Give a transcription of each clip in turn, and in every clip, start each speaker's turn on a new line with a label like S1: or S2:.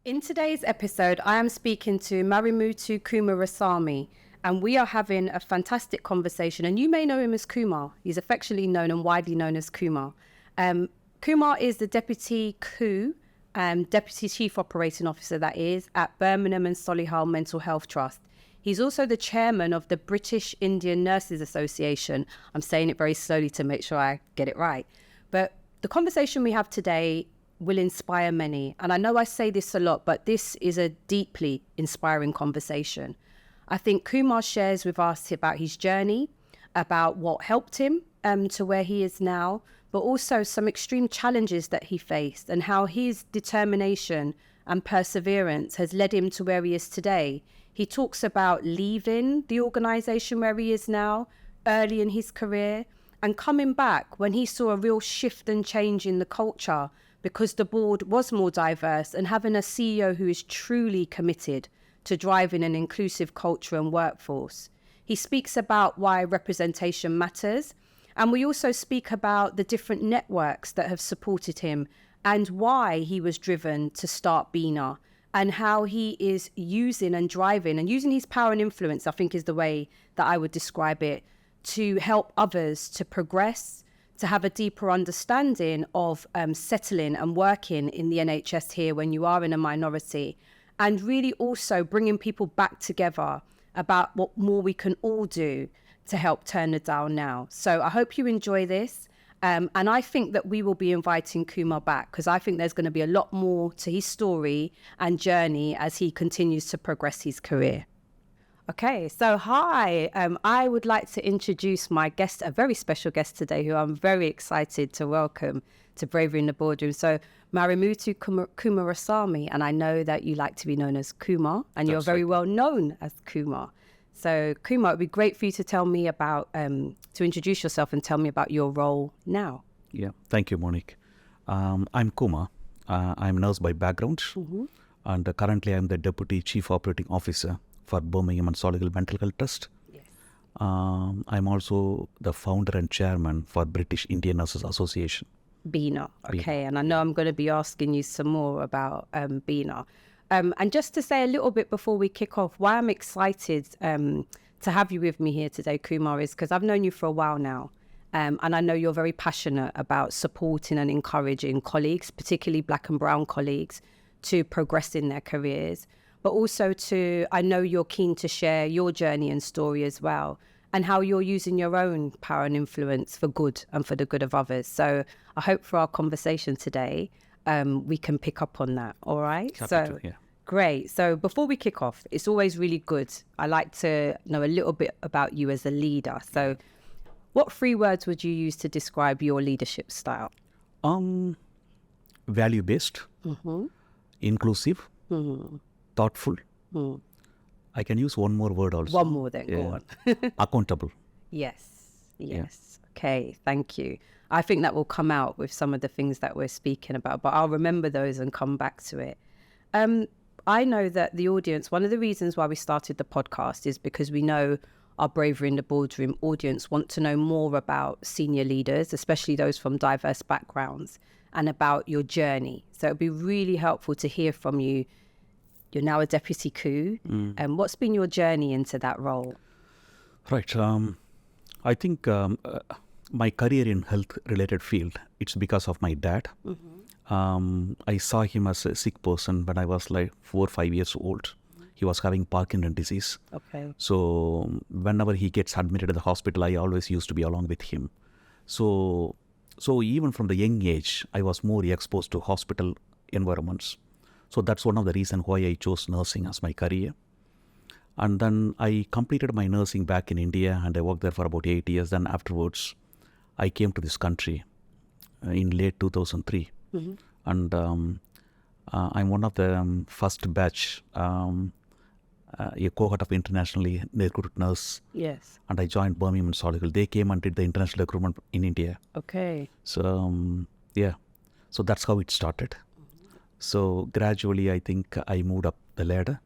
S1: In today's episode, I am speaking to Marimouttou Coumarassamy, and we are having a fantastic conversation. And you may know him as Coumar. He's affectionately known and widely known as Coumar. Coumar is the Deputy Deputy Chief Operating Officer, that is, at Birmingham and Solihull Mental Health Trust. He's also the chairman of the British Indian Nurses Association. I'm saying it very slowly to make sure I get it right. But the conversation we have today will inspire many. And I know I say this a lot, but this is a deeply inspiring conversation. I think Coumar shares with us about his journey, about what helped him to where he is now, but also some extreme challenges that he faced and how his determination and perseverance has led him to where he is today. He talks about leaving the organisation where he is now early in his career and coming back when he saw a real shift and change in the culture because the board was more diverse, and having a CEO who is truly committed to driving an inclusive culture and workforce. He speaks about why representation matters, and we also speak about the different networks that have supported him and why he was driven to start BINA, and how he is using and driving and using his power and influence, I think is the way that I would describe it, to help others to progress, to have a deeper understanding of settling and working in the NHS here when you are in a minority, and really also bringing people back together about what more we can all do to help turn the dial now. So I hope you enjoy this. And I think that we will be inviting Coumar back because I think there's going to be a lot more to his story and journey as he continues to progress his career. Okay, so hi, I would like to introduce my guest, a very special guest today who I'm very excited to welcome to Bravery in the Boardroom. So Marimouttou Coumarassamy, and I know that you like to be known as Coumar, and you're very well known as Coumar. So Coumar, it would be great for you to tell me about, to introduce yourself and tell me about your role now.
S2: Yeah, thank you, Monique. I'm Coumar. I'm a nurse by background, and currently I'm the Deputy Chief Operating Officer for Birmingham and Solihull Mental Health Trust.
S1: Yes.
S2: I'm also the founder and chairman for British Indian Nurses Association.
S1: BINA, okay, and I know I'm going to be asking you some more about BINA. And just to say a little bit before we kick off, why I'm excited to have you with me here today, Coumar, is because I've known you for a while now. And I know you're very passionate about supporting and encouraging colleagues, particularly Black and Brown colleagues, to progress in their careers. But also I know you're keen to share your journey and story as well, and how you're using your own power and influence for good and for the good of others. So I hope for our conversation today, we can pick up on that, all right? Great. So before we kick off, it's always really good. I like to know a little bit about you as a leader. So what 3 words would you use to describe your leadership style?
S2: Value-based, inclusive, thoughtful. I can use one more word also.
S1: One more then, go on.
S2: Accountable.
S1: Yes. Okay, thank you. I think that will come out with some of the things that we're speaking about, but I'll remember those and come back to it. I know that the audience, one of the reasons why we started the podcast is because we know our Bravery in the Boardroom audience want to know more about senior leaders, especially those from diverse backgrounds, and about your journey. So it'd be really helpful to hear from you. You're now a deputy coup, and what's been your journey into that role?
S2: Right. I think my career in health-related field, it's because of my dad. I saw him as a sick person when I was like 4 or 5 years old. He was having Parkinson's disease.
S1: Okay.
S2: So whenever he gets admitted to the hospital, I always used to be along with him. So even from the young age, I was more exposed to hospital environments. So that's one of the reasons why I chose nursing as my career. And then I completed my nursing back in India, and I worked there for about 8 years. Then afterwards, I came to this country in late 2003. And I'm one of the first batch, a cohort of internationally recruited nurse.
S1: Yes.
S2: And I joined Birmingham and Solihull. They came and did the international recruitment in India.
S1: Okay.
S2: So, so that's how it started. So gradually, I think I moved up the ladder,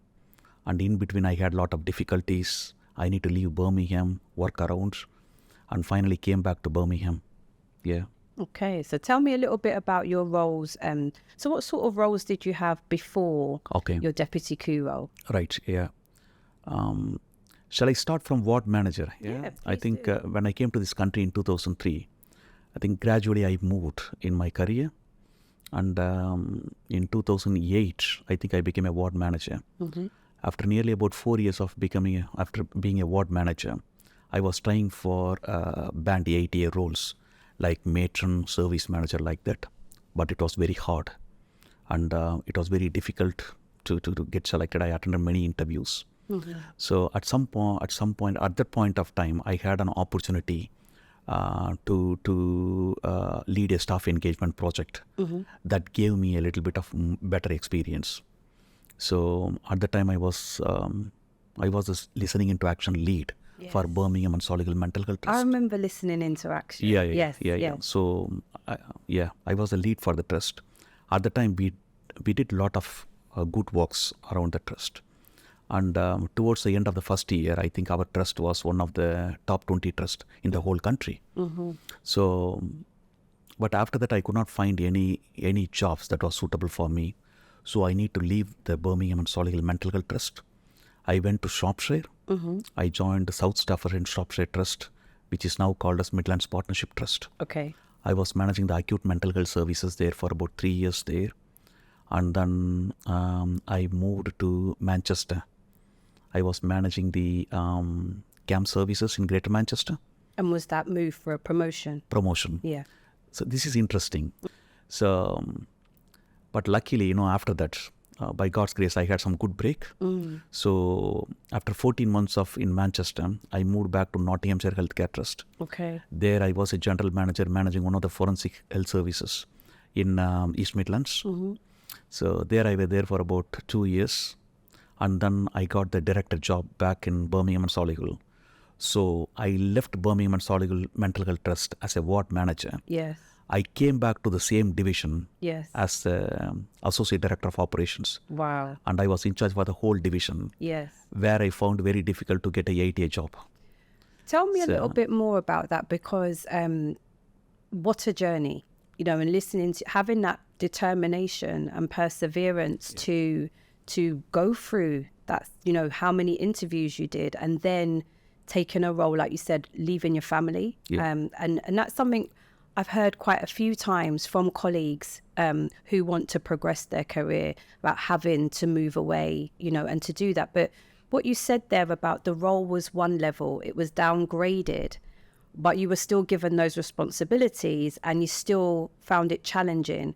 S2: and in between I had a lot of difficulties. I need to leave Birmingham, work around, and finally came back to Birmingham. Yeah.
S1: Okay, so tell me a little bit about your roles. So what sort of roles did you have before
S2: Okay.
S1: your deputy coup role?
S2: Right. Yeah. Shall I start from ward manager?
S1: Yeah,
S2: I
S1: please
S2: think
S1: do.
S2: when I came to this country in 2003, I think gradually I moved in my career. And in 2008, I think I became a ward manager. After nearly about 4 years of after being a ward manager, I was trying for band 8A roles, like matron, service manager, like that. But it was very hard, and it was very difficult to get selected. I attended many interviews. So at that point of time, I had an opportunity to lead a staff engagement project that gave me a little bit of better experience. So at the time, I was this listening into action lead for Birmingham and Solihull Mental Health Trust.
S1: I remember listening into action.
S2: Yeah.
S1: Yes.
S2: So I was the lead for the trust. At the time, we did a lot of good works around the trust. And towards the end of the first year, I think our trust was one of the top 20 trusts in the whole country. So, but after that, I could not find any jobs that was suitable for me. So I need to leave the Birmingham and Solihull Mental Health Trust. I went to Shropshire. I joined the South Stafford and Shropshire Trust, which is now called as Midlands Partnership Trust.
S1: Okay.
S2: I was managing the acute mental health services there for about 3 years there. And then I moved to Manchester. I was managing the camp services in Greater Manchester.
S1: And was that move for a promotion?
S2: Promotion.
S1: Yeah.
S2: So this is interesting. So, but luckily, after that, by God's grace, I had some good break. So after 14 months in Manchester, I moved back to Nottinghamshire Healthcare Trust.
S1: Okay.
S2: There I was a general manager managing one of the forensic health services in East Midlands. So there I was there for about 2 years. And then I got the director job back in Birmingham and Solihull. So I left Birmingham and Solihull Mental Health Trust as a ward manager.
S1: Yes.
S2: I came back to the same division
S1: Yes.
S2: as the associate director of operations.
S1: Wow.
S2: And I was in charge for the whole division.
S1: Yes.
S2: Where I found very difficult to get a 8A job.
S1: Tell me a little bit more about that, because what a journey, and listening to having that determination and perseverance to go through that, how many interviews you did, and then taking a role, like you said, leaving your family. And that's something I've heard quite a few times from colleagues who want to progress their career, about having to move away, and to do that. But what you said there about the role was one level, it was downgraded, but you were still given those responsibilities and you still found it challenging.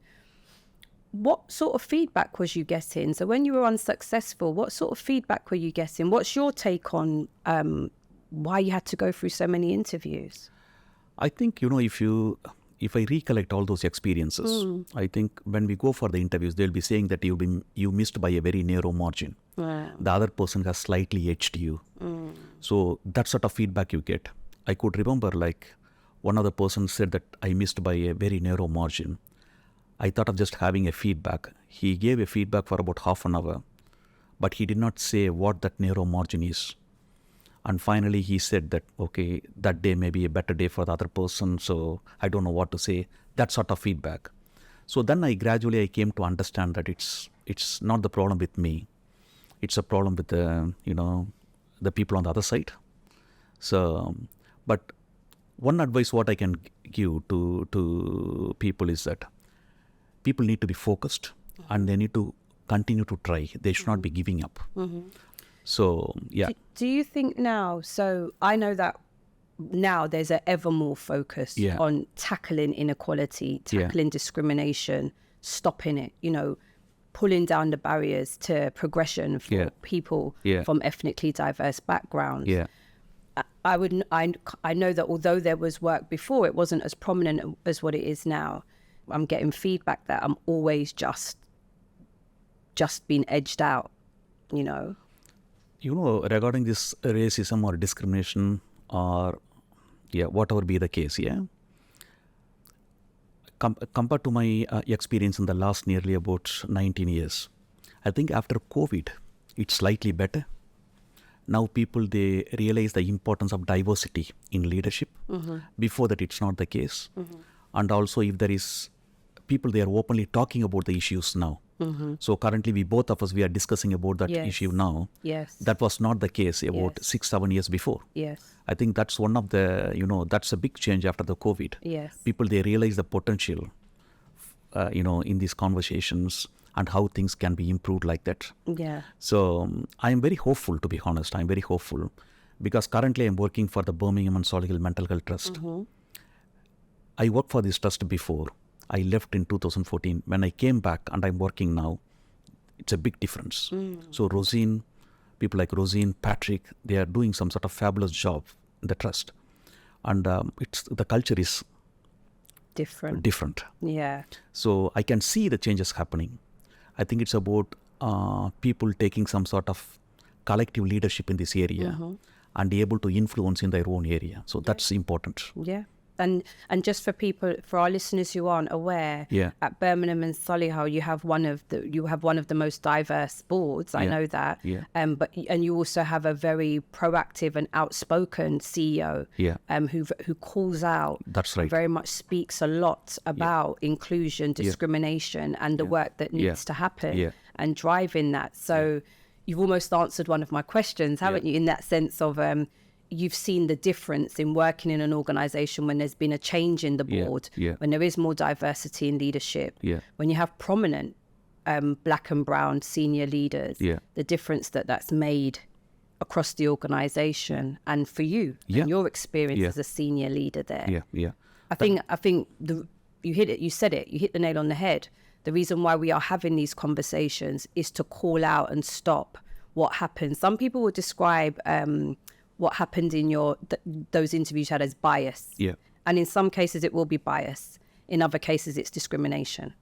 S1: What sort of feedback was you getting? So when you were unsuccessful, what sort of feedback were you getting? What's your take on why you had to go through so many interviews?
S2: I think, if I recollect all those experiences, I think when we go for the interviews, they'll be saying that you missed by a very narrow margin.
S1: Wow.
S2: The other person has slightly edged you. So that sort of feedback you get. I could remember one other person said that I missed by a very narrow margin. I thought of just having a feedback. He gave a feedback for about half an hour, but he did not say what that narrow margin is. And finally he said that, okay, that day may be a better day for the other person, so I don't know what to say. That sort of feedback. So then I gradually came to understand that it's not the problem with me. It's a problem with the people on the other side. So, but one advice what I can give to people is that people need to be focused and they need to continue to try. They should not be giving up. So, yeah.
S1: Do you think now, so I know that now there's an ever more focus on tackling inequality, tackling discrimination, stopping it, pulling down the barriers to progression for people from ethnically diverse backgrounds.
S2: Yeah.
S1: I know that although there was work before, it wasn't as prominent as what it is now. I'm getting feedback that I'm always just being edged out,
S2: Regarding this racism or discrimination or whatever be the case, compared to my experience in the last nearly about 19 years, I think after COVID, it's slightly better. Now people, they realize the importance of diversity in leadership. Before that, it's not the case. and also if there is people, they are openly talking about the issues now. So currently we are discussing about that issue now.
S1: Yes.
S2: That was not the case about 6-7 years before.
S1: Yes.
S2: I think that's one of the, that's a big change after the COVID.
S1: Yes.
S2: People, they realize the potential, in these conversations and how things can be improved like that.
S1: Yeah.
S2: So I am very hopeful, to be honest. I'm very hopeful because currently I'm working for the Birmingham and Solihull Mental Health Trust. I worked for this trust before. I left in 2014. When I came back and I'm working now, it's a big difference. So Rosine, people like Rosine, Patrick, they are doing some sort of fabulous job in the trust. And the culture is different.
S1: Yeah.
S2: So I can see the changes happening. I think it's about people taking some sort of collective leadership in this area and able to influence in their own area. So that's important.
S1: Yeah. And just for our listeners who aren't aware, at Birmingham and Solihull, you have one of the most diverse boards. I know that.
S2: Yeah.
S1: But you also have a very proactive and outspoken CEO. Who calls out.
S2: That's right.
S1: Very much speaks a lot about inclusion, discrimination, and the work that needs to happen and driving that. So you've almost answered one of my questions, haven't you? In that sense of you've seen the difference in working in an organization when there's been a change in the board, when there is more diversity in leadership, when you have prominent black and brown senior leaders, the difference that's made across the organization and for you and your experience as a senior leader there. I think you hit the nail on the head. The reason why we are having these conversations is to call out and stop what happens. Some people will describe what happened in those interviews you had as bias. And in some cases it will be bias. In other cases it's discrimination.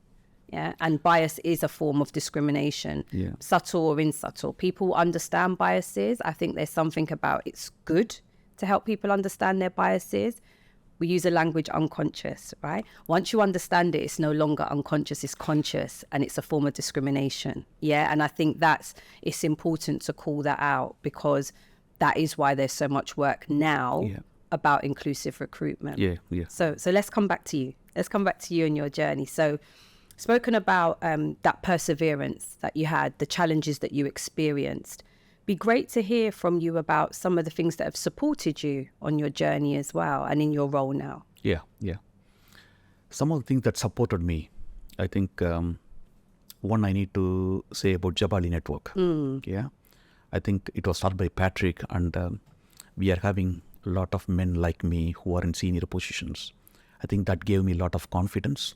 S1: And bias is a form of discrimination, subtle or insubtle. People understand biases. I think there's something about it's good to help people understand their biases. We use a language unconscious, right? Once you understand it, it's no longer unconscious, it's conscious, and it's a form of discrimination. And I think it's important to call that out because that is why there's so much work now about inclusive recruitment. So let's come back to you. Let's come back to you and your journey. So spoken about that perseverance that you had, the challenges that you experienced. Be great to hear from you about some of the things that have supported you on your journey as well and in your role now.
S2: Some of the things that supported me, I think one I need to say about Jabali Network. I think it was started by Patrick, and we are having a lot of men like me who are in senior positions. I think that gave me a lot of confidence.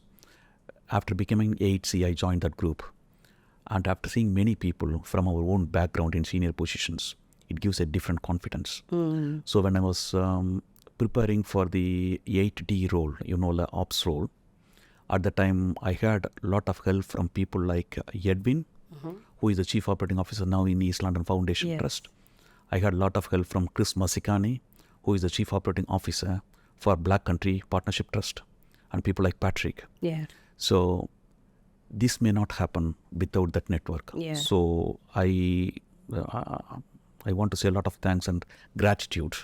S2: After becoming HC, I joined that group. And after seeing many people from our own background in senior positions, it gives a different confidence. So when I was preparing for the 8D role, the ops role, at the time I had a lot of help from people like Edwin, who is the Chief Operating Officer now in East London Foundation Trust. I had a lot of help from Chris Masikani, who is the Chief Operating Officer for Black Country Partnership Trust, and people like Patrick. So this may not happen without that network. So I want to say a lot of thanks and gratitude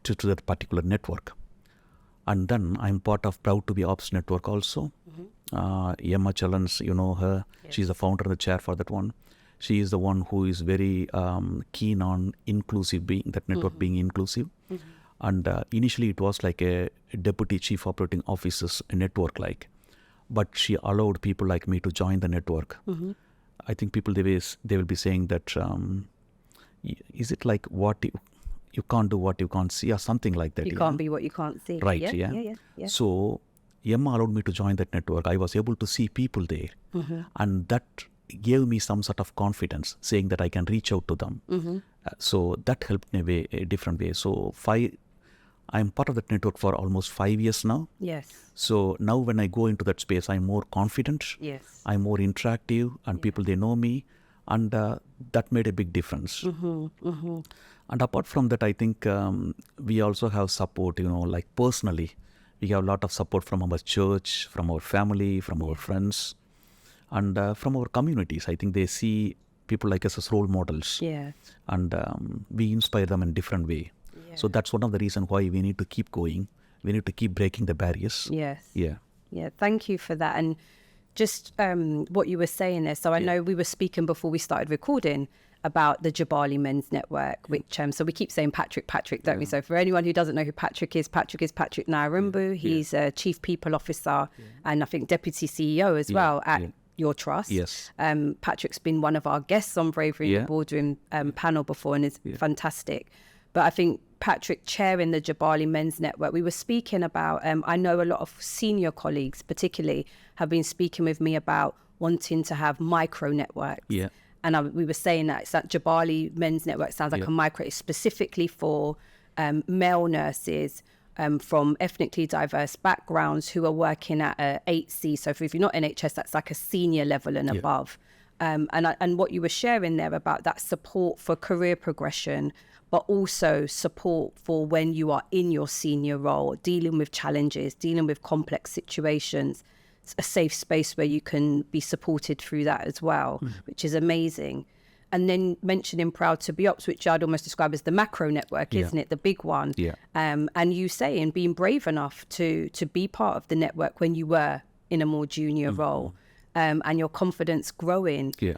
S2: to that particular network. And then I'm proud to be Ops Network also. Emma Challens, you know her. She's the founder and the chair for that one. She is the one who is very keen on that network being inclusive. And initially it was like a deputy chief operating officer's network but she allowed people like me to join the network. I think people, they will be saying that, is it like what you can't do what you can't see or something like that?
S1: You can't be what you can't see.
S2: Right, So Emma allowed me to join that network. I was able to see people there. And that gave me some sort of confidence, saying that I can reach out to them. So that helped me a different way. So I'm part of that network for almost 5 years now. So now when I go into that space, I'm more confident. I'm more interactive, and people, they know me, and that made a big difference. And apart from that, I think we also have support, like personally, we have a lot of support from our church, from our family, from our friends, and from our communities. I think they see people like us as role models, and we inspire them in a different way. So that's one of the reasons why we need to keep going. We need to keep breaking the barriers.
S1: Yes.
S2: Yeah.
S1: Yeah, thank you for that. And just what you were saying there. So I know we were speaking before we started recording about the Jabali Men's Network, which so we keep saying Patrick, don't we? So for anyone who doesn't know who Patrick is Patrick Nairumbu. He's a Chief People Officer and I think Deputy CEO as well at your trust.
S2: Yes.
S1: Patrick's been one of our guests on Bravery in the Boardroom panel before and is fantastic. But I think Patrick chairing the Jabali Men's Network, we were speaking about, I know a lot of senior colleagues particularly have been speaking with me about wanting to have micro networks.
S2: Yeah.
S1: And we were saying that it's that Jabali Men's Network sounds like a micro, it's specifically for male nurses from ethnically diverse backgrounds who are working at a 8C. So if you're not NHS, that's like a senior level and above. And what you were sharing there about that support for career progression, but also support for when you are in your senior role, dealing with challenges, dealing with complex situations. It's a safe space where you can be supported through that as well, which is amazing. And then mentioning Proud to be Ops, which I'd almost describe as the macro network, isn't it? The big one.
S2: Yeah.
S1: And you saying being brave enough to be part of the network when you were in a more junior role, and your confidence growing.
S2: Yeah.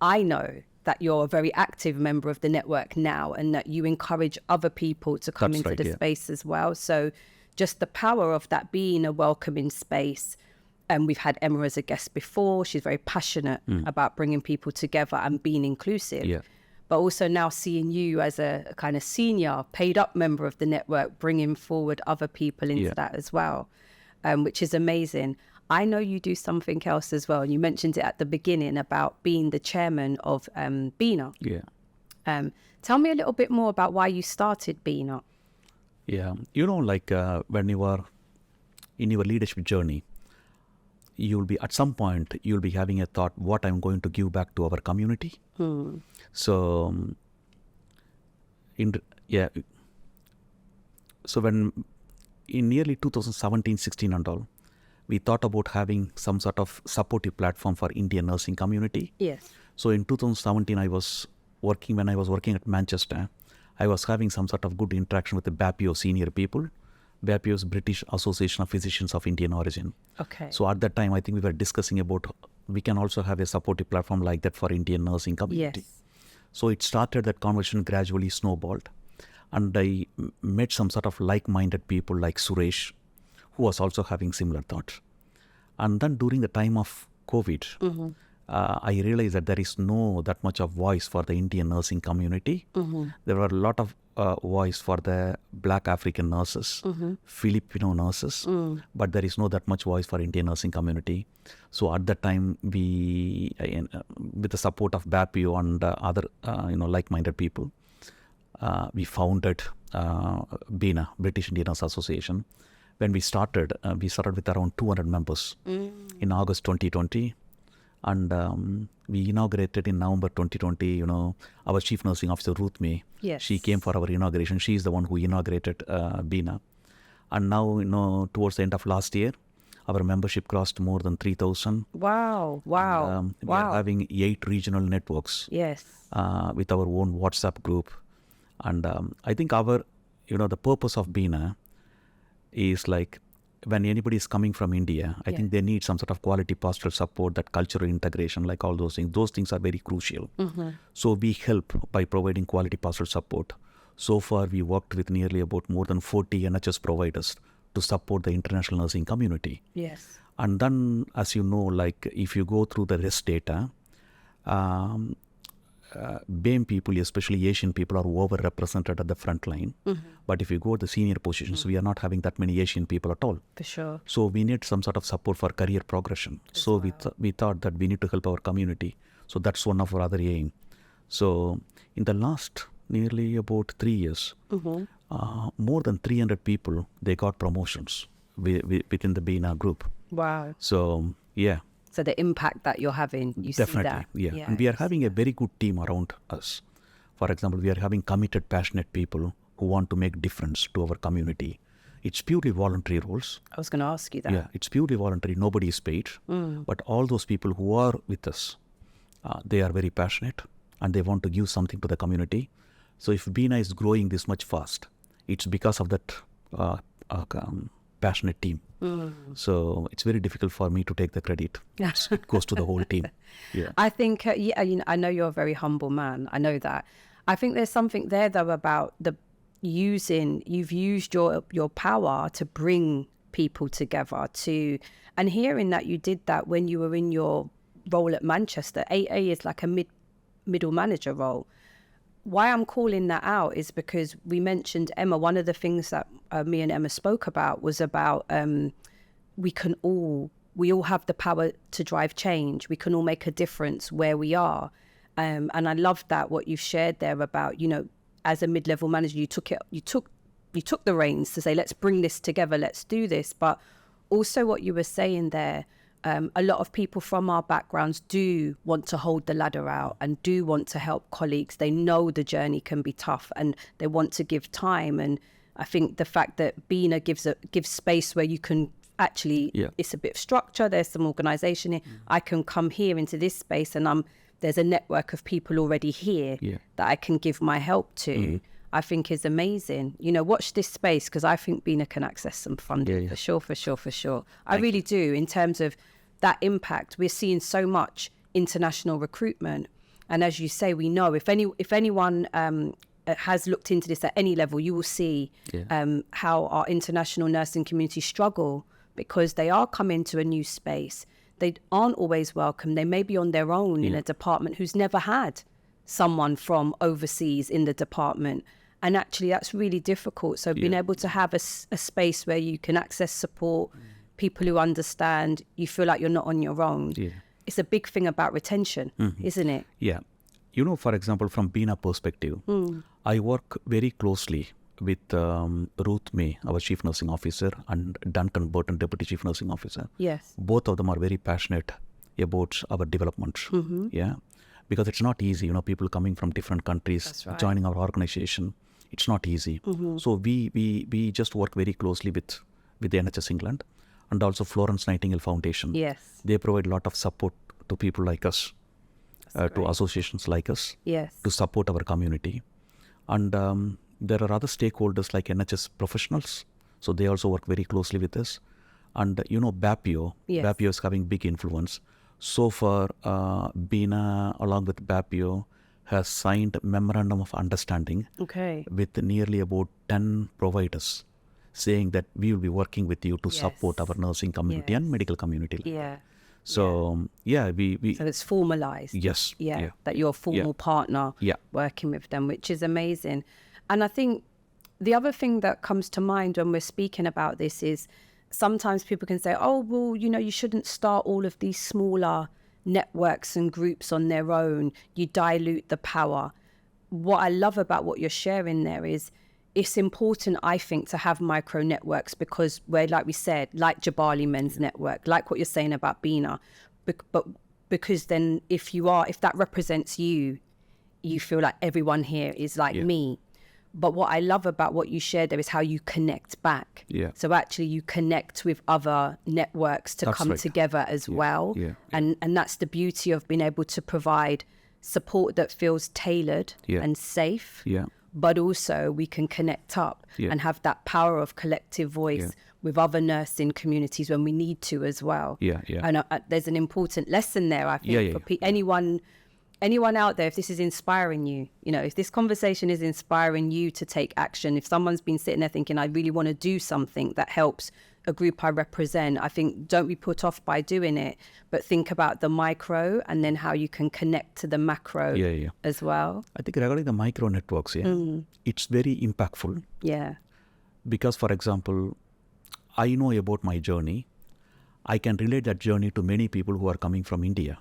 S1: I know that you're a very active member of the network now and that you encourage other people to come into the space as well. So just the power of that being a welcoming space. And we've had Emma as a guest before. She's very passionate about bringing people together and being inclusive.
S2: Yeah.
S1: But also now seeing you as a kind of senior, paid up member of the network, bringing forward other people into that as well, which is amazing. I know you do something else as well. And you mentioned it at the beginning about being the chairman of BINA.
S2: Yeah.
S1: Tell me a little bit more about why you started BINA.
S2: Yeah. You know, like when you are in your leadership journey, you'll be at some point you'll be having a thought what I'm going to give back to our community. So so when in nearly 2017-16 and all, we thought about having some sort of supportive platform for Indian nursing community.
S1: Yes.
S2: So in 2017 when I was working at Manchester, I was having some sort of good interaction with the BAPIO senior people. BAPIO is British Association of Physicians of Indian Origin.
S1: Okay.
S2: So at that time, I think we were discussing about we can also have a supportive platform like that for Indian nursing community.
S1: Yes.
S2: So it started, that conversation gradually snowballed. And I met some sort of like-minded people like Suresh, who was also having similar thoughts. And then during the time of COVID, I realized that there is no that much of voice for the Indian nursing community. There were a lot of voice for the Black African nurses, Filipino nurses, but there is no that much voice for Indian nursing community. So at that time, we, with the support of BAPIO and other like-minded people, we founded BINA, British Indian Nurse Association. When we started with around 200 members in August 2020. And we inaugurated in November 2020, our Chief Nursing Officer, Ruth May.
S1: Yes.
S2: She came for our inauguration. She is the one who inaugurated BINA. And now, towards the end of last year, our membership crossed more than 3,000.
S1: Wow.
S2: We are having 8 regional networks.
S1: Yes.
S2: With our own WhatsApp group. And I think the purpose of BINA is like, when anybody is coming from India, I think they need some sort of quality pastoral support, that cultural integration, like all those things. Those things are very crucial. So we help by providing quality pastoral support. So far, we worked with nearly about more than 40 NHS providers to support the international nursing community.
S1: Yes.
S2: And then, as you know, like if you go through the rest data, BAME people, especially Asian people, are overrepresented at the front line. But if you go to the senior positions, we are not having that many Asian people at all.
S1: For sure.
S2: So we need some sort of support for career progression. So we thought that we need to help our community. So that's one of our other aim. So in the last nearly about 3 years, more than 300 people, they got promotions within the BINA group.
S1: Wow.
S2: So, yeah.
S1: So the impact that you're having, you
S2: Definitely,
S1: see that.
S2: yeah. And we are having a very good team around us. For example, we are having committed, passionate people who want to make difference to our community. It's purely voluntary roles.
S1: I was going to ask you that.
S2: Yeah, it's purely voluntary. Nobody is paid. But all those people who are with us, they are very passionate and they want to give something to the community. So if BINA is growing this much fast, it's because of that passionate team. So it's very difficult for me to take the credit. It goes to the whole team. Yeah.
S1: I think, I know you're a very humble man. I know that. I think there's something there, though, about you've used your power to bring people together and hearing that you did that when you were in your role at Manchester. AA is like a middle manager role. Why I'm calling that out is because we mentioned Emma. One of the things that me and Emma spoke about was about we all have the power to drive change. We can all make a difference where we are. And I love that what you've shared there about, as a mid-level manager, you took the reins to say, let's bring this together, let's do this. But also what you were saying there, a lot of people from our backgrounds do want to hold the ladder out and do want to help colleagues. They know the journey can be tough and they want to give time. And I think the fact that BINA gives space where you can actually, it's a bit of structure, there's some organisation here. I can come here into this space and there's a network of people already here that I can give my help to. I think is amazing. Watch this space, because I think BINA can access some funding for sure. I really do. In terms of that impact, we're seeing so much international recruitment, and as you say, we know if anyone has looked into this at any level, you will see how our international nursing community struggle because they are coming to a new space. They aren't always welcome. They may be on their own in a department who's never had someone from overseas in the department. And actually, that's really difficult. So being able to have a space where you can access support, people who understand, you feel like you're not on your own. It's a big thing about retention, isn't it?
S2: Yeah. For example, from BINA perspective, I work very closely with Ruth May, our Chief Nursing Officer, and Duncan Burton, Deputy Chief Nursing Officer.
S1: Yes.
S2: Both of them are very passionate about our development. Because it's not easy, people coming from different countries, joining our organization. It's not easy. So we just work very closely with the NHS England and also Florence Nightingale Foundation.
S1: Yes.
S2: They provide a lot of support to people like us, to associations like us, to support our community. And there are other stakeholders like NHS professionals. So they also work very closely with us. And BAPIO is having big influence. So far, BINA, along with BAPIO, has signed Memorandum of Understanding with nearly about 10 providers, saying that we will be working with you to support our nursing community and medical community. So, So
S1: it's formalised.
S2: Yes.
S1: That you're a formal partner working with them, which is amazing. And I think the other thing that comes to mind when we're speaking about this is sometimes people can say, oh, well, you shouldn't start all of these smaller networks and groups on their own. You dilute the power. What I love about what you're sharing there is it's important, I think, to have micro networks because we're, like we said, like Jabali Men's Network, like what you're saying about BINA, but because then if that represents you feel like everyone here is like me. But what I love about what you shared there is how you connect back. So actually you connect with other networks to come together as well. And that's the beauty of being able to provide support that feels tailored and safe. But also we can connect up and have that power of collective voice with other nursing communities when we need to as well. And there's an important lesson there, I think, for anyone out there, if this is inspiring you, if this conversation is inspiring you to take action, if someone's been sitting there thinking, I really want to do something that helps a group I represent, I think don't be put off by doing it, but think about the micro and then how you can connect to the macro as well.
S2: I think regarding the micro networks, it's very impactful. Because, for example, I know about my journey. I can relate that journey to many people who are coming from India.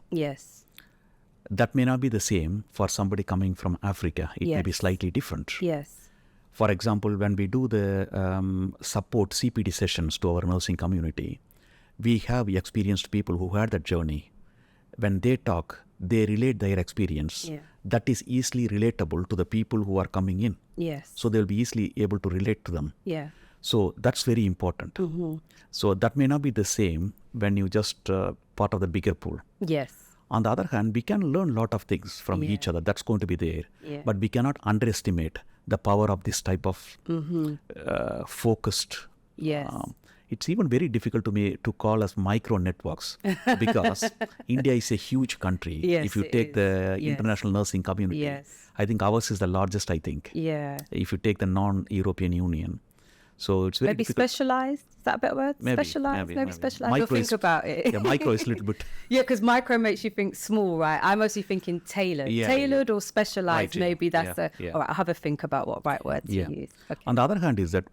S2: That may not be the same for somebody coming from Africa. It may be slightly different. For example, when we do the support CPD sessions to our nursing community, we have experienced people who had that journey. When they talk, they relate their experience. That is easily relatable to the people who are coming in. So they'll be easily able to relate to them. So that's very important. So that may not be the same when you just part of the bigger pool. On the other hand, we can learn a lot of things from each other. That's going to be there. But we cannot underestimate the power of this type of focused
S1: Yes.
S2: It's even very difficult to me to call as micro networks because India is a huge country.
S1: Yes,
S2: if you
S1: it
S2: take
S1: is.
S2: the
S1: Yes.
S2: international nursing community,
S1: Yes.
S2: I think ours is the largest, I think.
S1: Yeah.
S2: If you take the non-European Union. So it's very
S1: Maybe
S2: difficult.
S1: specialized? Is that a better word?
S2: Maybe,
S1: Specialized?
S2: maybe.
S1: Specialized? We'll
S2: Micro
S1: think
S2: is-
S1: about it.
S2: Yeah, micro is a little bit.
S1: Yeah, because micro makes you think small, right? I'm mostly thinking tailored.
S2: Yeah,
S1: Tailored or specialized,
S2: Right, yeah,
S1: maybe that's
S2: yeah.
S1: all right, I'll have a think about what right word to
S2: Yeah.
S1: use. Okay.
S2: On the other hand is that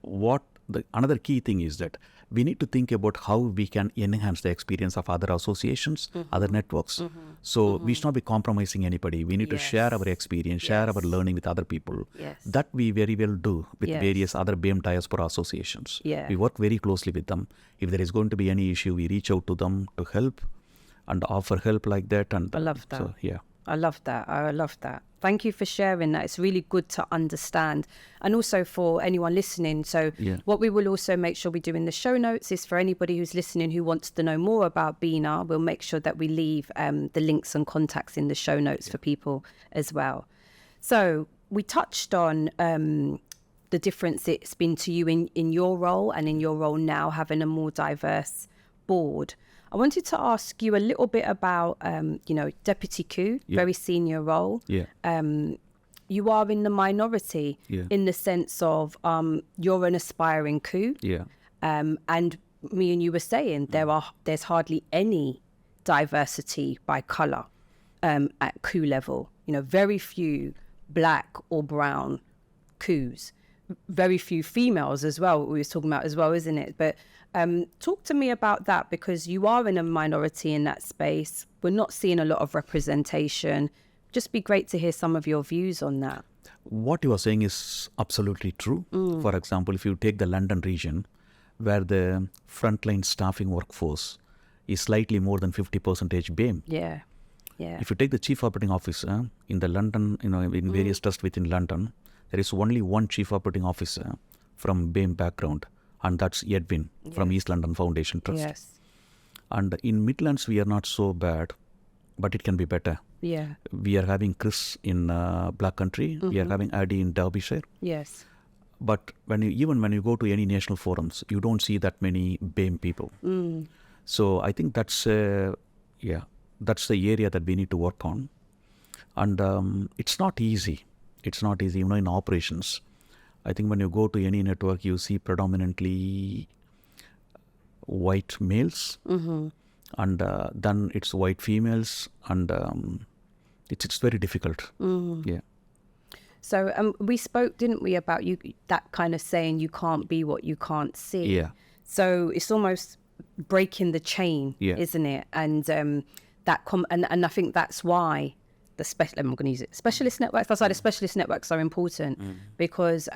S2: another key thing is that we need to think about how we can enhance the experience of other associations, other networks. So we should not be compromising anybody. We need to share our experience, share our learning with other people.
S1: Yes.
S2: That we very well do with
S1: Yes.
S2: various other BAME diaspora associations.
S1: Yeah.
S2: We work very closely with them. If there is going to be any issue, we reach out to them to help and offer help like that. And
S1: I love that.
S2: So, yeah.
S1: I love that. I love that. Thank you for sharing that. It's really good to understand. And also for anyone listening. So what we will also make sure we do in the show notes is for anybody who's listening who wants to know more about BINA, we'll make sure that we leave the links and contacts in the show notes for people as well. So we touched on the difference it's been to you in your role and in your role now having a more diverse board. I wanted to ask you a little bit about, Deputy Coup, very senior role.
S2: Yeah.
S1: You are in the minority in the sense of you're an aspiring coup.
S2: Yeah.
S1: And me and you were saying there's hardly any diversity by colour at coup level. Very few black or brown coups. Very few females as well, what we was talking about as well, isn't it? But talk to me about that, because you are in a minority in that space. We're not seeing a lot of representation. Just be great to hear some of your views on that.
S2: What you are saying is absolutely true. For example, if you take the London region, where the frontline staffing workforce is slightly more than 50% BAME.
S1: Yeah.
S2: If you take the chief operating officer in the London, in various trusts within London, there is only one chief operating officer from BAME background, and that's Edwin from East London Foundation Trust.
S1: Yes.
S2: And in Midlands, we are not so bad, but it can be better.
S1: Yeah.
S2: We are having Chris in Black Country. We are having Addy in Derbyshire.
S1: Yes.
S2: But when you go to any national forums, you don't see that many BAME people. So I think that's the area that we need to work on. And it's not easy. It's not easy, in operations. I think when you go to any network, you see predominantly white males, and then it's white females, and it's very difficult. Yeah.
S1: So we spoke, didn't we, about that kind of saying you can't be what you can't see.
S2: Yeah.
S1: So it's almost breaking the chain, isn't it? And and I think that's why I'm going to use it. Specialist networks. That's why the specialist networks are important, because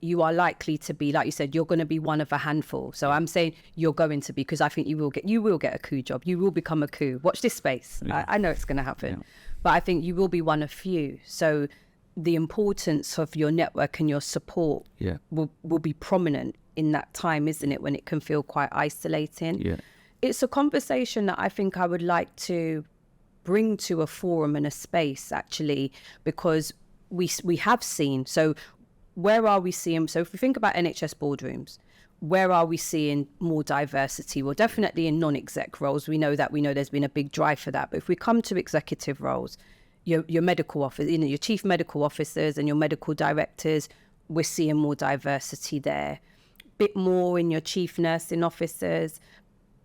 S1: you are likely to be, like you said, you're going to be one of a handful. So I'm saying you're going to be, because I think you will get a coup job. You will become a coup. Watch this space. I know it's going to happen, but I think you will be one of few. So the importance of your network and your support will be prominent in that time, isn't it? When it can feel quite isolating.
S2: Yeah.
S1: It's a conversation that I think I would like to bring to a forum and a space, actually, because we have seen. So where are we seeing? So if we think about NHS boardrooms, where are we seeing more diversity? Well, definitely in non-exec roles. We know there's been a big drive for that. But if we come to executive roles, your medical office, your chief medical officers and your medical directors, we're seeing more diversity there. Bit more in your chief nursing officers,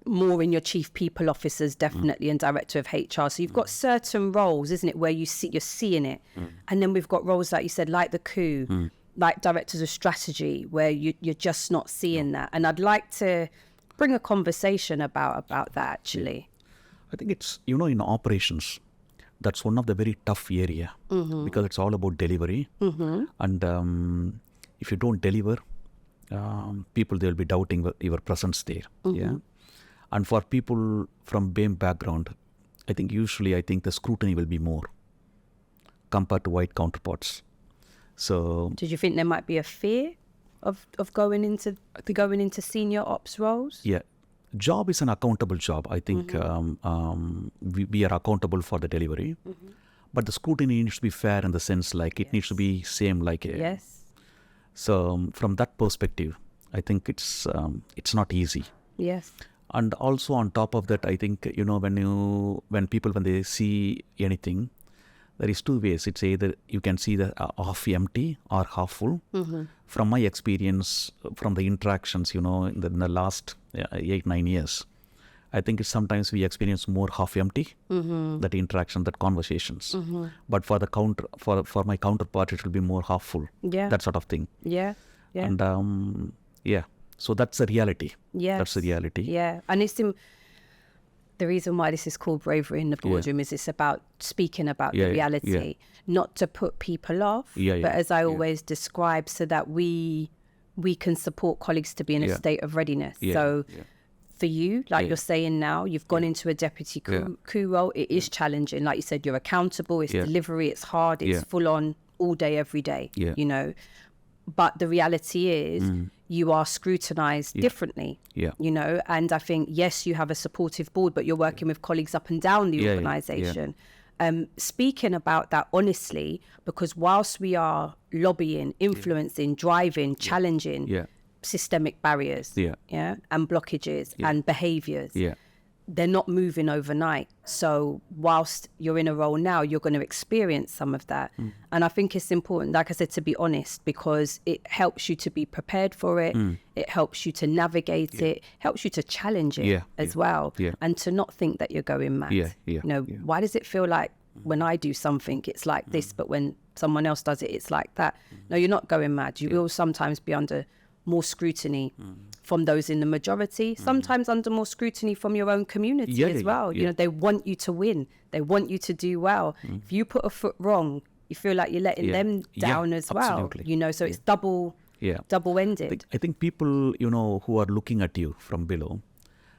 S1: more in your chief people officers, definitely, and director of HR. So you've got certain roles, isn't it, where you're seeing it. And then we've got roles, like you said, like the coup, like directors of strategy, where you're just not seeing that. And I'd like to bring a conversation about that, actually.
S2: I think it's, in operations, that's one of the very tough area, because it's all about delivery. And if you don't deliver, people, they'll be doubting your presence there. Yeah. And for people from BAME background, I think the scrutiny will be more compared to white counterparts. So,
S1: did you think there might be a fear of going into senior ops roles?
S2: Yeah, job is an accountable job. I think we are accountable for the delivery, but the scrutiny needs to be fair in the sense, like it needs to be same like
S1: Yes.
S2: So from that perspective, I think it's not easy.
S1: Yes.
S2: And also on top of that, I think, when people, when they see anything, there is two ways. It's either you can see the half empty or half full. From my experience, from the interactions, in the last 8-9 years, I think it's sometimes we experience more half empty, that interaction, that conversations. But for the for my counterpart, it will be more half full.
S1: Yeah.
S2: That sort of thing.
S1: Yeah. Yeah.
S2: And so that's the reality.
S1: Yes.
S2: That's the reality.
S1: Yeah. And it's the reason why this is called Bravery in the Boardroom is it's about speaking about the reality, not to put people off, but as I always describe, so that we can support colleagues to be in a state of readiness. So for you, like you're saying now, you've gone into a deputy coup role. It is challenging. Like you said, you're accountable. It's delivery. It's hard. It's full on all day, every day, But the reality is you are scrutinized differently, and I think, yes, you have a supportive board, but you're working with colleagues up and down the organization. Speaking about that honestly, because whilst we are lobbying, influencing, driving, challenging systemic barriers and blockages and behaviors, they're not moving overnight. So whilst you're in a role now, you're going to experience some of that. And I think it's important, like I said, to be honest, because it helps you to be prepared for it. It helps you to navigate it, helps you to challenge it as well. And to not think that you're going mad. Why does it feel like when I do something, it's like this, but when someone else does it, it's like that? No, you're not going mad. You will sometimes be under more scrutiny from those in the majority, sometimes under more scrutiny from your own community as well. They want you to win. They want you to do well. If you put a foot wrong, you feel like you're letting them down as well. So it's double-ended.
S2: I think people, who are looking at you from below,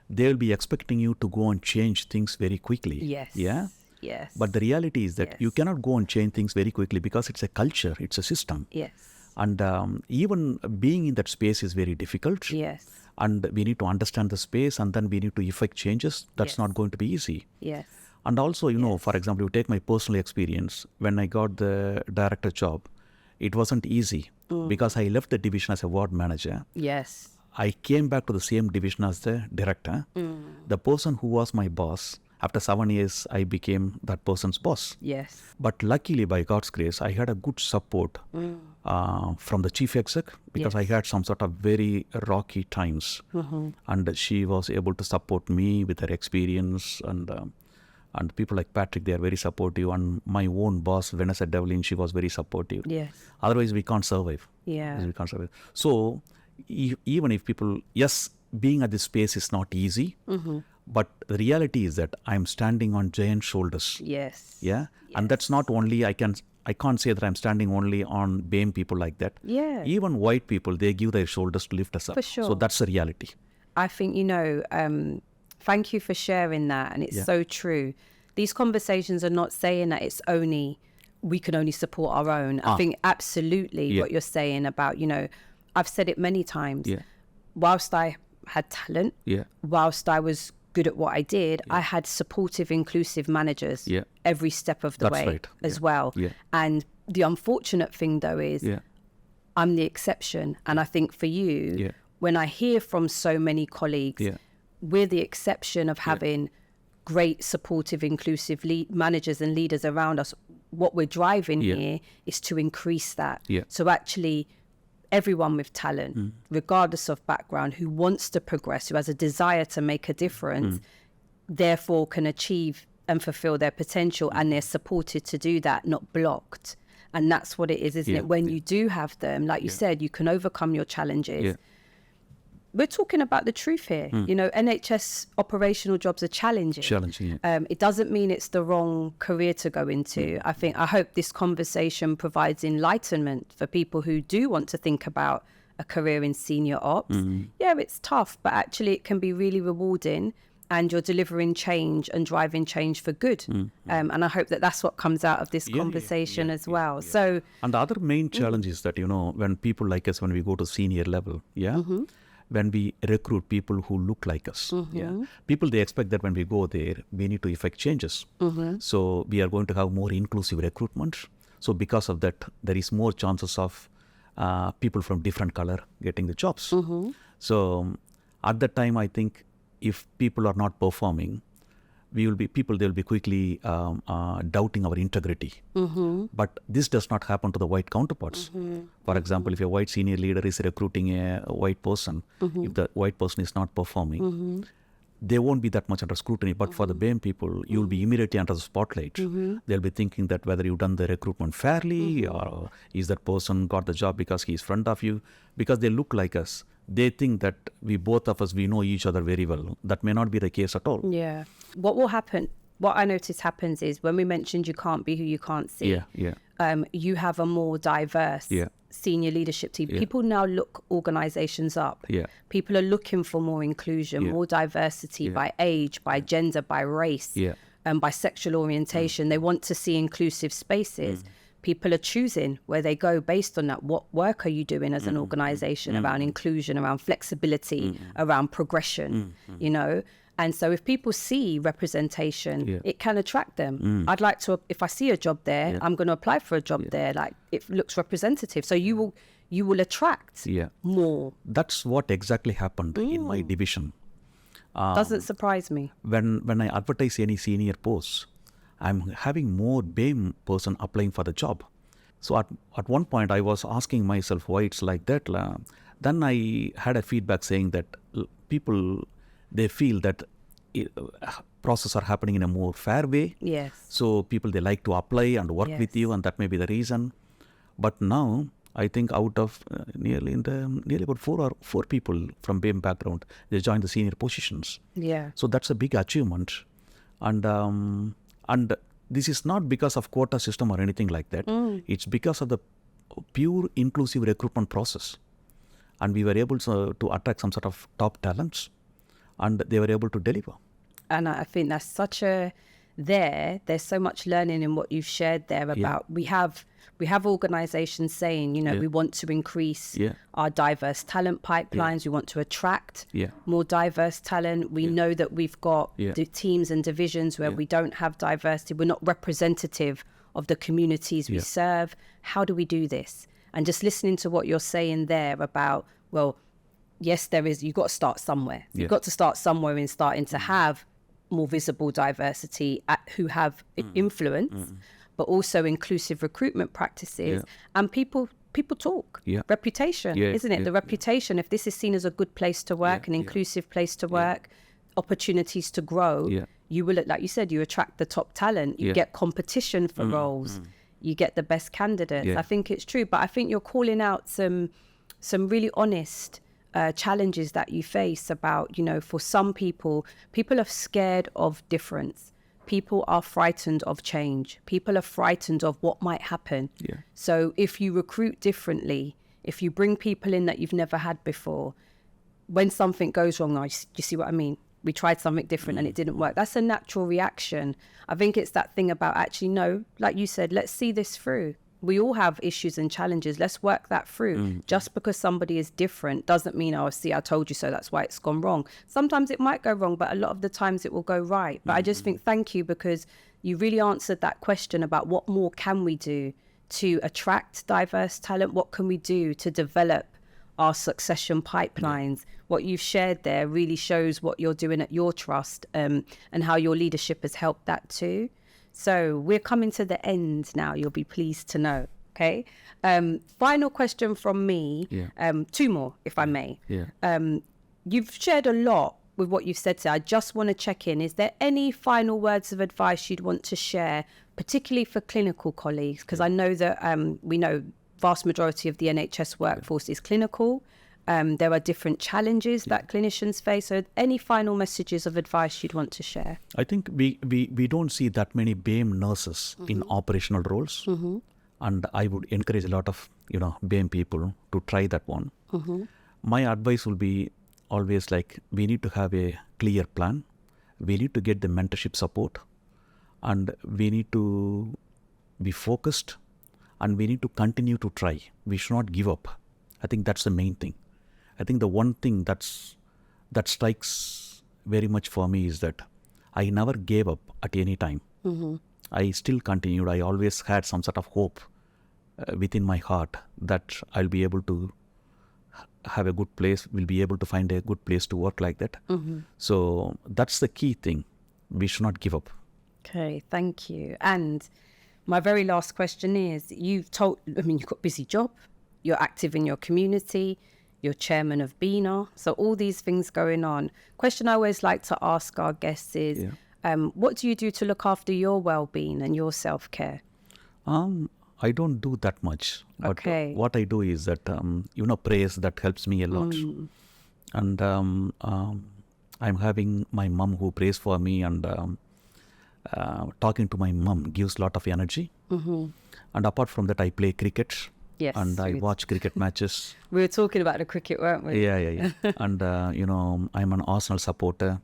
S2: they'll be expecting you to go and change things very quickly.
S1: Yes.
S2: Yeah?
S1: Yes.
S2: But the reality is that you cannot go and change things very quickly because it's a culture, it's a system.
S1: Yes.
S2: And even being in that space is very difficult.
S1: Yes.
S2: And we need to understand the space, and then we need to effect changes. That's not going to be easy.
S1: Yes.
S2: And also, for example, you take my personal experience. When I got the director job, it wasn't easy because I left the division as a ward manager.
S1: Yes.
S2: I came back to the same division as the director. The person who was my boss, after 7 years, I became that person's boss.
S1: Yes.
S2: But luckily, by God's grace, I had a good support from the chief exec, because I had some sort of very rocky times. And she was able to support me with her experience. And people like Patrick, they are very supportive. And my own boss, Vanessa Devlin, she was very supportive.
S1: Yes.
S2: Otherwise, we can't survive.
S1: Yeah.
S2: We can't survive. So even if people, being at this space is not easy. But the reality is that I'm standing on giant shoulders.
S1: Yes.
S2: Yeah. Yes. And that's not only, I can't say that I'm standing only on BAME people like that.
S1: Yeah.
S2: Even white people, they give their shoulders to lift us up.
S1: For sure.
S2: So that's the reality.
S1: I think, thank you for sharing that. And it's so true. These conversations are not saying that we can only support our own. I think absolutely what you're saying about, I've said it many times. Whilst I had talent, whilst I was good at what I did, I had supportive, inclusive managers every step of the way as well. And the unfortunate thing, though, is I'm the exception. And I think for you, when I hear from so many colleagues, we're the exception of having great, supportive, inclusive managers and leaders around us. What we're driving here is to increase that. So actually, everyone with talent, regardless of background, who wants to progress, who has a desire to make a difference, therefore can achieve and fulfill their potential, and they're supported to do that, not blocked. And that's what it is, isn't it? When you do have them, like you said, you can overcome your challenges. We're talking about the truth here. NHS operational jobs are challenging. It doesn't mean it's the wrong career to go into. I hope this conversation provides enlightenment for people who do want to think about a career in senior ops. Yeah, it's tough, but actually it can be really rewarding, and you're delivering change and driving change for good. And I hope that that's what comes out of this conversation as well. So,
S2: and the other main challenge is that, when people like us, when we go to senior level, when we recruit people who look like us. People, they expect that when we go there, we need to effect changes. So we are going to have more inclusive recruitment. So because of that, there is more chances of people from different color getting the jobs. So at that time, I think if people are not performing, they'll be quickly doubting our integrity. But this does not happen to the white counterparts. For example, if a white senior leader is recruiting a white person, if the white person is not performing, they won't be that much under scrutiny. But for the BAME people, you'll be immediately under the spotlight. They'll be thinking that whether you've done the recruitment fairly, or is that person got the job because he's front of you, because they look like us. They think that both of us, we know each other very well. That may not be the case at all.
S1: Yeah. What will happen, what I notice happens is when we mentioned you can't be who you can't see, you have a more diverse senior leadership team. People now look organizations up. People are looking for more inclusion, more diversity by age, by gender, by race, by sexual orientation. They want to see inclusive spaces. People are choosing where they go based on that. What work are you doing as an organization around inclusion, around flexibility, around progression, you know? And so if people see representation, it can attract them. I'd like to, if I see a job there, I'm going to apply for a job there. Like, it looks representative. So you will attract more.
S2: That's what exactly happened in my division.
S1: Doesn't surprise me.
S2: When I advertise any senior posts, I'm having more BAME person applying for the job. So at one point I was asking myself why it's like that. Then I had a feedback saying that people, they feel that process are happening in a more fair way.
S1: Yes.
S2: So people, they like to apply and work with you, and that may be the reason. But now I think out of nearly about four people from BAME background, they joined the senior positions.
S1: Yeah.
S2: So that's a big achievement. And this is not because of quota system or anything like that. It's because of the pure inclusive recruitment process. And we were able to attract some sort of top talents, and they were able to deliver.
S1: And I think that's such a, there's so much learning in what you've shared there about, we have organizations saying, you know, we want to increase our diverse talent pipelines. We want to attract more diverse talent. We know that we've got the teams and divisions where we don't have diversity. We're not representative of the communities we serve. How do we do this? And just listening to what you're saying there about, well, yes, there is, you've got to start somewhere. You've got to start somewhere in starting to have more visible diversity who have influence, but also inclusive recruitment practices. And people talk. Reputation, isn't it? The reputation, if this is seen as a good place to work, an inclusive place to work, opportunities to grow, you will, like you said, you attract the top talent, you get competition for roles, you get the best candidates. I think it's true, but I think you're calling out some really honest challenges that you face about, you know, for some people are scared of difference. People are frightened of change. People are frightened of what might happen. So if you recruit differently, if you bring people in that you've never had before, when something goes wrong, you see what I mean? We tried something different and it didn't work. That's a natural reaction. I think it's that thing about actually, no, like you said, let's see this through. We all have issues and challenges. Let's work that through. Just because somebody is different doesn't mean, oh, see, I told you so, that's why it's gone wrong. Sometimes it might go wrong, but a lot of the times it will go right. But I just think, thank you, because you really answered that question about what more can we do to attract diverse talent? What can we do to develop our succession pipelines? What you've shared there really shows what you're doing at your trust, and how your leadership has helped that too. So we're coming to the end now, you'll be pleased to know, okay? Final question from me, two more, if I may. You've shared a lot with what you've said today. I just want to check in. Is there any final words of advice you'd want to share, particularly for clinical colleagues? Because I know that we know vast majority of the NHS workforce is clinical. There are different challenges that clinicians face. So any final messages of advice you'd want to share?
S2: I think we don't see that many BAME nurses in operational roles. And I would encourage a lot of, BAME people to try that one. My advice will be always like, we need to have a clear plan. We need to get the mentorship support. And we need to be focused. And we need to continue to try. We should not give up. I think that's the main thing. I think the one thing that strikes very much for me is that I never gave up at any time. I still continued. I always had some sort of hope within my heart that I'll be able to have a good place, will be able to find a good place to work like that. So that's the key thing. We should not give up.
S1: Okay, thank you. And my very last question is, you've got a busy job, you're active in your community, you're chairman of BINA, so all these things going on. Question I always like to ask our guests is, what do you do to look after your well-being and your self-care?
S2: I don't do that much. But
S1: Okay.
S2: what I do is that, prayers, that helps me a lot. And I'm having my mom who prays for me, and talking to my mom gives a lot of energy. And apart from that, I play cricket.
S1: Yes.
S2: And I watch cricket matches.
S1: We were talking about the cricket, weren't we?
S2: Yeah. And, I'm an Arsenal supporter.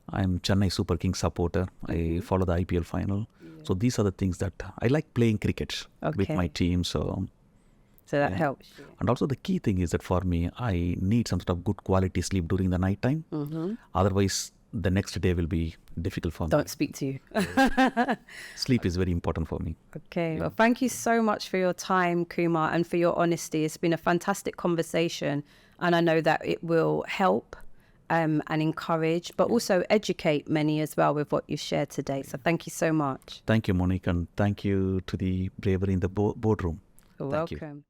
S2: I'm Chennai Super Kings supporter. I follow the IPL final. So these are the things that I like, playing cricket with my team. So
S1: that helps you.
S2: And also the key thing is that for me, I need some sort of good quality sleep during the night time. Otherwise, the next day will be difficult for me.
S1: Don't speak to you.
S2: Sleep is very important for me.
S1: Okay. Well, thank you so much for your time, Coumar, and for your honesty. It's been a fantastic conversation, and I know that it will help and encourage, but also educate many as well with what you shared today. So thank you so much.
S2: Thank you, Monique, and thank you to the bravery in the boardroom.
S1: You're
S2: Thank
S1: welcome.
S2: you.